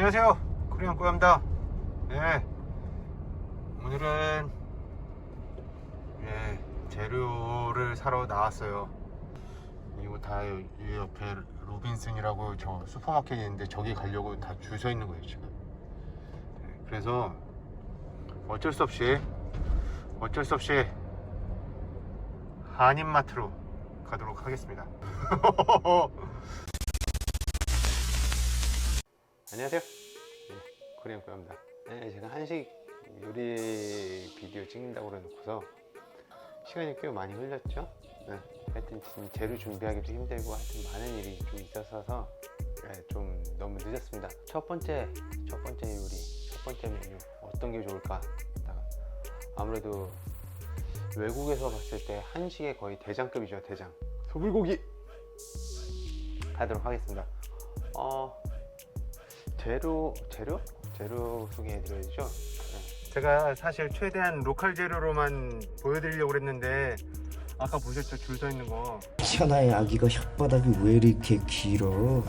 안녕하세요, 코리안 꼬야입니다. 네, 오늘은 재료를 사러 나왔어요. 이거 다 이 옆에 로빈슨이라고 저 슈퍼마켓이 있는데 저기 가려고 다 줄 서 있는 거예요 지금. 그래서 어쩔 수 없이 한인마트로 가도록 하겠습니다. 안녕하세요, 코리안 꼬야입니다. 제가 한식 요리 비디오 찍는다고 그래놓고서 시간이 꽤 많이 흘렸죠. 하여튼 지금 재료 준비하기도 힘들고 하여튼 많은 일이 좀 있어서 좀 너무 늦었습니다. 첫 번째 요리, 첫 번째 메뉴 어떤 게 좋을까 하다가 아무래도 외국에서 봤을 때 한식의 거의 대장급이죠. 대장 소불고기 가도록 하겠습니다. 재료 소개해 드려야죠. 제가 사실 최대한 로컬 재료로만 보여드리려고 그랬는데 아까 보셨죠? 줄 서 있는 거. 천하의 아기가 혓바닥이 왜 이렇게 길어?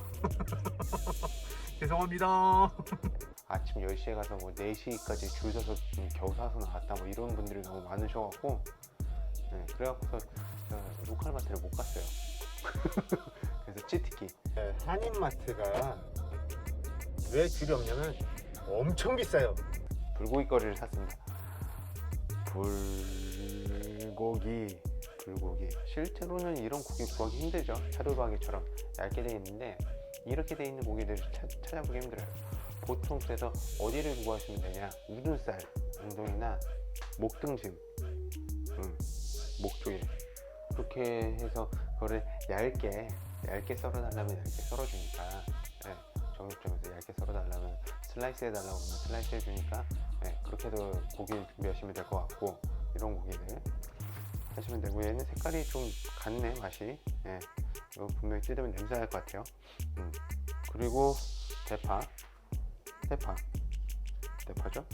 죄송합니다. 아침 10시에 가서 뭐 4시까지 줄 서서 겨우 사서 나왔다 뭐 이런 분들이 너무 많으셔갖고 그래갖고서 로컬 마트를 못 갔어요. 그래서 치트키. 한인마트가 왜 줄이 없냐면 엄청 비싸요. 불고기 거리를 샀습니다. 불고기. 실제로는 이런 고기 구하기 힘들죠. 차돌박이처럼 얇게 되어 있는데 이렇게 되어 있는 고기들을 찾아보기 힘들어요. 보통 그래서 어디를 구하시면 되냐, 우둔살, 엉덩이나 목 등심, 목 쪽에 그렇게 해서 그거를 얇게 썰어달라면 얇게 썰어주니까, 정육점에서 얇게 썰어달라면 슬라이스 해달라고 하면 슬라이스 해주니까 그렇게도 고기 준비하시면 될 것 같고, 이런 고기들 하시면 되고, 얘는 색깔이 좀 같네, 맛이. 이거 분명히 뜯으면 냄새 날 것 같아요. 그리고 대파죠?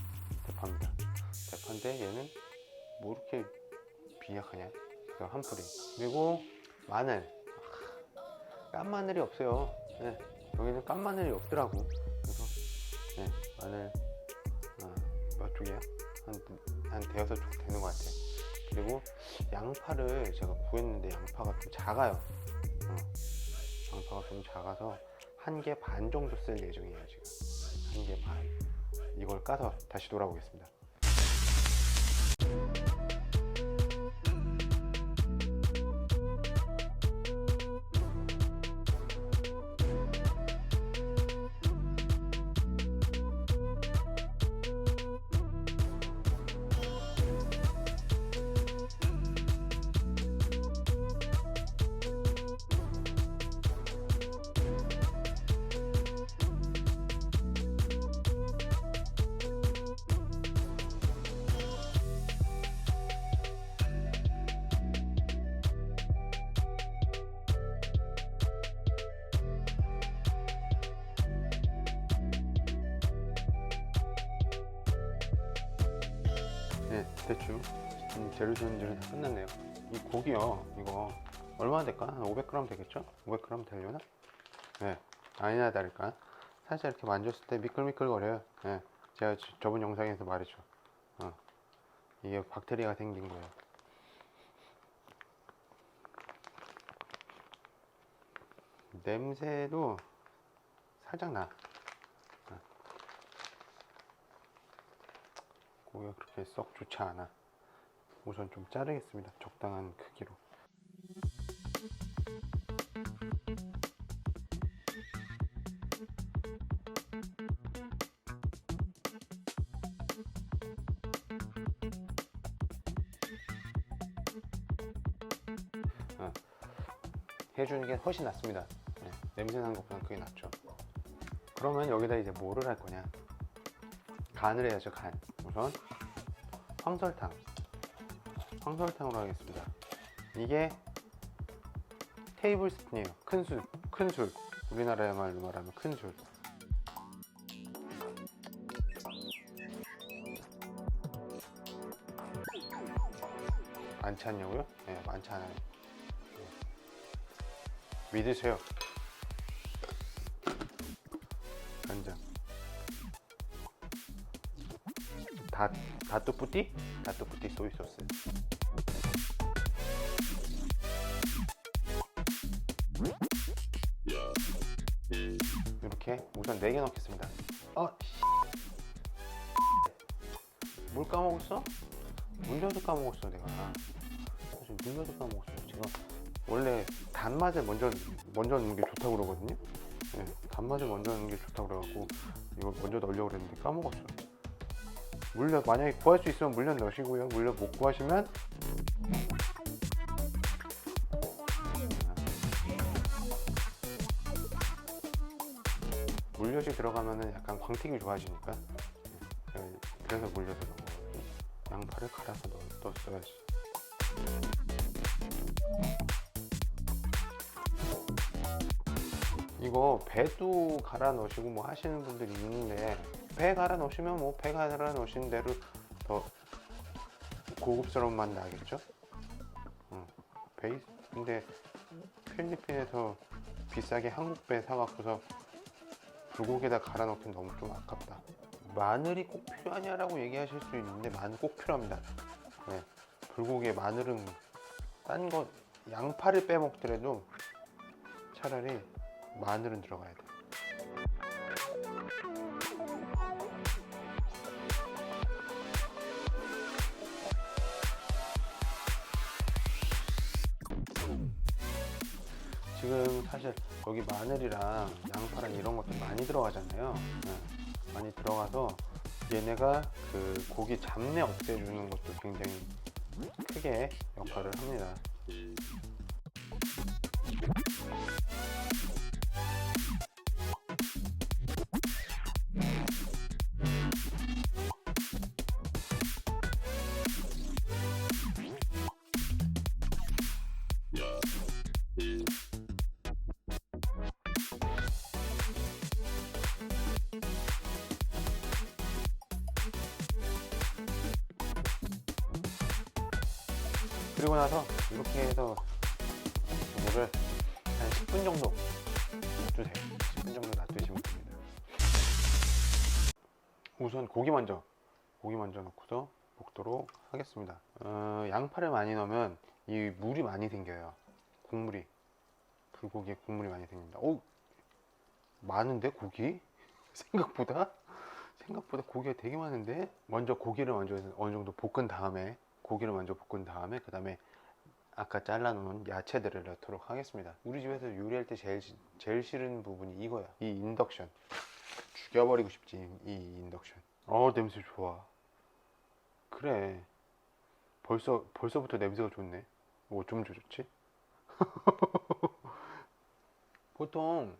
대파입니다. 대파인데 얘는 뭐 이렇게 빈약하냐? 그래서 한 풀이. 그리고 마늘. 깐 마늘이 없어요. 여기는 깐 마늘이 없더라고. 그래서 마늘 몇 쪽이야? 한 대여섯 쪽 되는 것 같아. 그리고 양파를 제가 구했는데 양파가 좀 작아요. 양파가 좀 작아서 1개 반 정도 쓸 예정이에요. 지금 1개 반. 이걸 까서 다시 돌아오겠습니다. 대충 재료 준비는 다 끝났네요. 이 고기요, 이거 얼마나 될까? 한 500g 되겠죠? 500g 되려나? 아니나 다를까 살짝 이렇게 만졌을 때 미끌미끌거려요. 제가 저번 영상에서 말했죠. 이게 박테리아가 생긴 거예요. 냄새도 살짝 나. 고기가 그렇게 썩 좋지 않아. 우선 좀 자르겠습니다. 적당한 크기로. 해주는 게 훨씬 낫습니다. 냄새 나는 것보다 그게 낫죠. 그러면 여기다 이제 뭐를 할 거냐? 간을 해야죠. 간. 우선 황설탕으로 하겠습니다. 이게 테이블 스푼이에요. 큰술. 우리나라의 말로 말하면 큰술. 많지 않냐고요? 많지 않아요. 믿으세요. 간장. 다뚜뿌띠 소이 소스. 이렇게 우선 4개 넣겠습니다. 뭘 까먹었어? 물엿을 까먹었어 내가. 물엿을 까먹었어. 제가 원래 단맛을 먼저 넣는 게 좋다고 그러거든요. 네, 단맛을 먼저 넣는 게 좋다고 그래갖고 이거 먼저 넣으려고 그랬는데 까먹었어. 물엿 만약에 구할 수 있으면 물엿 넣으시고요. 물엿 못 구하시면 물엿이 들어가면은 약간 광택이 좋아지니까. 네, 그래서 물엿을 넣은 거거든요. 양파를 갈아서 넣었어야지. 이거 배도 갈아 넣으시고 뭐 하시는 분들이 있는데, 배 갈아 넣으시면 뭐 배 갈아 넣으신 대로 더 고급스러운 맛 나겠죠? 근데 필리핀에서 비싸게 한국 배 사갖고서 불고기에다 갈아 넣긴 너무 좀 아깝다. 마늘이 꼭 필요하냐라고 얘기하실 수 있는데 마늘 꼭 필요합니다. 네, 불고기에 마늘은 딴 거 양파를 빼먹더라도 차라리 마늘은 들어가야 돼. 지금 사실 여기 마늘이랑 양파랑 이런 것들 많이 들어가잖아요. 네, 많이 들어가서 얘네가 그 고기 잡내 없애주는 것도 굉장히 크게 역할을 합니다. 그리고 나서 이렇게 해서 이거를 한 10분 정도 놔두세요. 10분 정도 놔두시면 됩니다. 우선 고기 먼저 넣고서 볶도록 하겠습니다. 양파를 많이 넣으면 이 물이 많이 생겨요. 국물이, 불고기에 국물이 많이 생깁니다. 많은데 고기? 생각보다 고기가 되게 많은데. 먼저 고기를 어느 정도 볶은 다음에 그 다음에 아까 잘라놓은 야채들을 넣도록 하겠습니다. 우리 집에서 요리할 때 제일 싫은 부분이 이거야. 이 인덕션. 죽여버리고 싶지, 이 인덕션. 냄새 좋아. 그래, 벌써부터 냄새가 좋네. 뭐 좀 좋지? 보통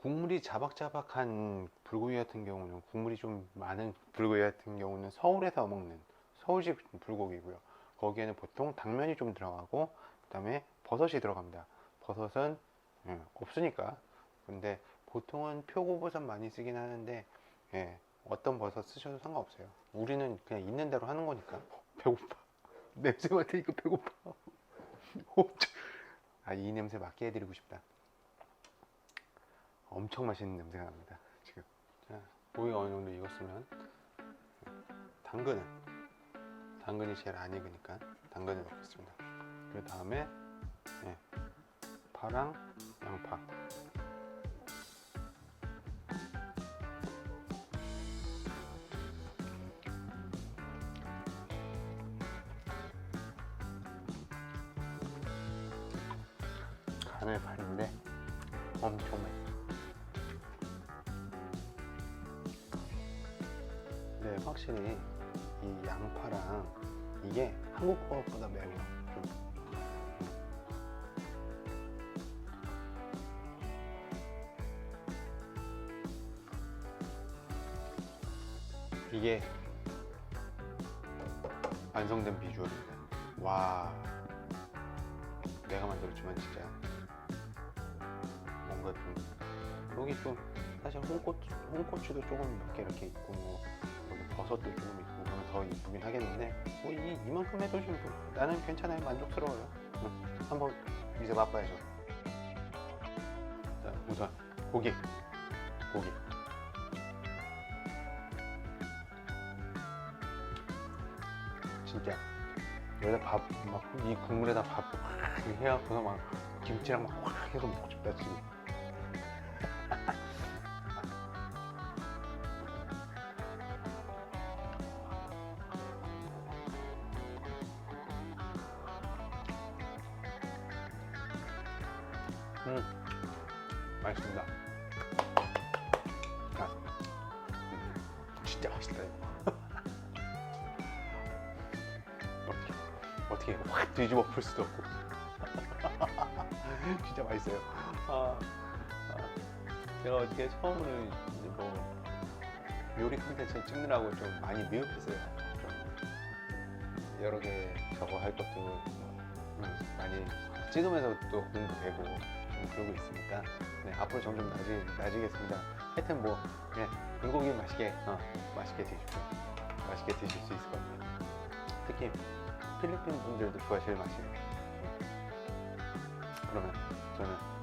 국물이 자박자박한 불고기 같은 경우는, 국물이 좀 많은 불고기 같은 경우는 서울에서 먹는 서울식 불고기고요. 거기에는 보통 당면이 좀 들어가고 그 다음에 버섯이 들어갑니다. 버섯은 없으니까. 근데 보통은 표고버섯 많이 쓰긴 하는데 어떤 버섯 쓰셔도 상관없어요. 우리는 그냥 있는 대로 하는 거니까. 배고파. 냄새 맡으니까 배고파. 이 냄새 맡게 해드리고 싶다. 엄청 맛있는 냄새가 납니다 지금. 자, 고기가 어느 정도 익었으면 당근이 제일 안 익으니까 당근을 넣겠습니다. 그 다음에 파랑 양파, 간을 바르는데 엄청 맛있어. 네, 확실히 이 양파랑 이게 한국 것보다 매워. 이게 완성된 비주얼입니다. 와, 내가 만들었지만 진짜 뭔가 좀 여기 좀 사실 홍고추도 조금 몇 개 이렇게 있고 뭐 버섯도 조금 있고 그러면 더 이쁘긴 하겠는데 뭐 이만큼 해도 좀 나는 괜찮아요. 만족스러워요. 한번 이제 맛봐야죠. 자, 우선 고기 진짜. 여기다 밥 막 이 국물에다 밥 확 해갖고서 막 김치랑 막 확 해서 먹고 싶다 지금. 맛있습니다. 진짜 맛있다 이거. 어떻게 확 뒤집어 풀 수도 없고. 진짜 맛있어요. 제가 어떻게 처음으로 이제 뭐 요리 콘텐츠 찍느라고 좀 많이 미흡했어요. 좀 여러 개 저거 할 것도 많이 찍으면서 또 공부되고 좀 그러고 있으니까 앞으로 점점 나아지겠습니다. 하여튼 뭐 불고기 맛있게 드십시오. 맛있게 드실 수 있을 것 같아요. 특히 필리핀 분들도 좋아하실 맛이에요. 그러면 저는